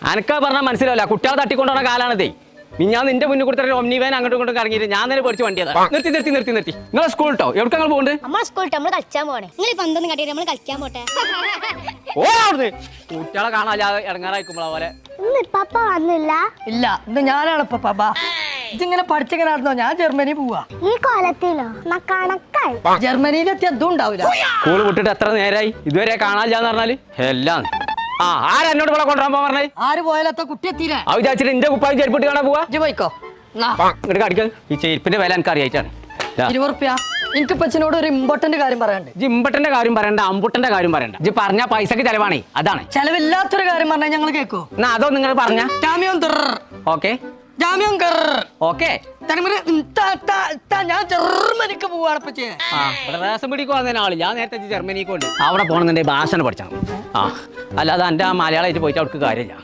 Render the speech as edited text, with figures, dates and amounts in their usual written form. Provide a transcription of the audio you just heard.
അനക്കാ പറഞ്ഞാൽ മനസ്സിലാവില്ല. കുട്ടികളെ തട്ടിക്കൊണ്ടുള്ള കാലാണതേ. ഞാൻ നിന്റെ മുന്നിൽ കൊടുത്തിട്ട് ഒമ്നി വാൻ അങ്ങോട്ടും ഇങ്ങോട്ടും ഇറങ്ങിയിട്ട് ഞാൻ തന്നെ പേടിച്ച് വണ്ടിയതാ. നിർത്തി നിങ്ങൾ സ്കൂൾ കേട്ടോ. എവിടെ നിങ്ങൾ പോകുന്നുണ്ട്? നമ്മളെ സ്കൂൾ നമ്മൾ കളിച്ചാൻ പോണേ. നിങ്ങൾ പന്തൊന്നും കട്ടിട്ട് നമ്മൾ കളിക്കാൻ പോട്ടെ. ഓ അവിടുന്ന് കുട്ടികളെ കാണാതെ ഇറങ്ങാറായിക്കുമ്പോളാ പോലെ. പപ്പ വന്നില്ല. ഇല്ല, ഇന്ന് ഞാനാണ് പപ്പ. ഇതിങ്ങനെ പഠിച്ചിങ്ങനെ നടന്നോ? ഞാൻ ജർമ്മനി പോവാ. ഈ കൊലത്തിലോ കണക്കായി. ജർമ്മനിയിലെത്തി അതും ഉണ്ടാവില്ല. സ്കൂൾ വിട്ടിട്ട് എത്ര നേരായി ഇതുവരെ കാണാനില്ലാന്ന് പറഞ്ഞാല് എല്ലാം. ആരാ എന്നോട് ഇവിടെ കൊണ്ടുവരാൻ പറഞ്ഞേ? ആര് പോയാലത്ത കുട്ടി എത്തിയില്ലേ? ആ വിചാരിച്ചിട്ട് എന്റെ കുപ്പായി ചെരുപ്പിട്ട് കാണാൻ പോവാ. ഇജ്ജ് പോയിക്കോ. ഇങ്ങോട്ട് കടിക്കാൻ. ഈ ചെരുപ്പിന്റെ വില എനിക്ക് അറിയായിട്ടാണ്. 20 റുപ്യ. എനിക്ക് പച്ചനോട് ഒരു ഇമ്പോർട്ടന്റ് കാര്യം പറയാണ്ട്. ഇമ്പട്ടന്റെ കാര്യം പറയണ്ട, അമ്പുട്ടന്റെ കാര്യം പറയണ്ട. ഇജ്ജ് പറഞ്ഞ പൈസക്ക് ചെലവാണേ. അതാണ് ചെലവില്ലാത്തൊരു കാര്യം പറഞ്ഞാൽ ഞങ്ങൾ കേക്കോ? എന്നാ അതോ നിങ്ങൾ പറഞ്ഞ ഓക്കെ ഓക്കെ. ഞാൻ ജർമ്മനിക്ക് പോവാണ് പച്ചേ. റേഷൻ പിടിക്ക് വന്ന ആള് ഞാൻ നേരത്തെ ജർമ്മനിക്ക് കൊണ്ട് അവിടെ പോകണമെന്നുണ്ടെങ്കിൽ ഭാഷ പഠിച്ചാൽ. അല്ലാതെ എന്റെ ആ മലയാളമായിട്ട് പോയിട്ട് അവർക്ക് കാര്യമില്ല.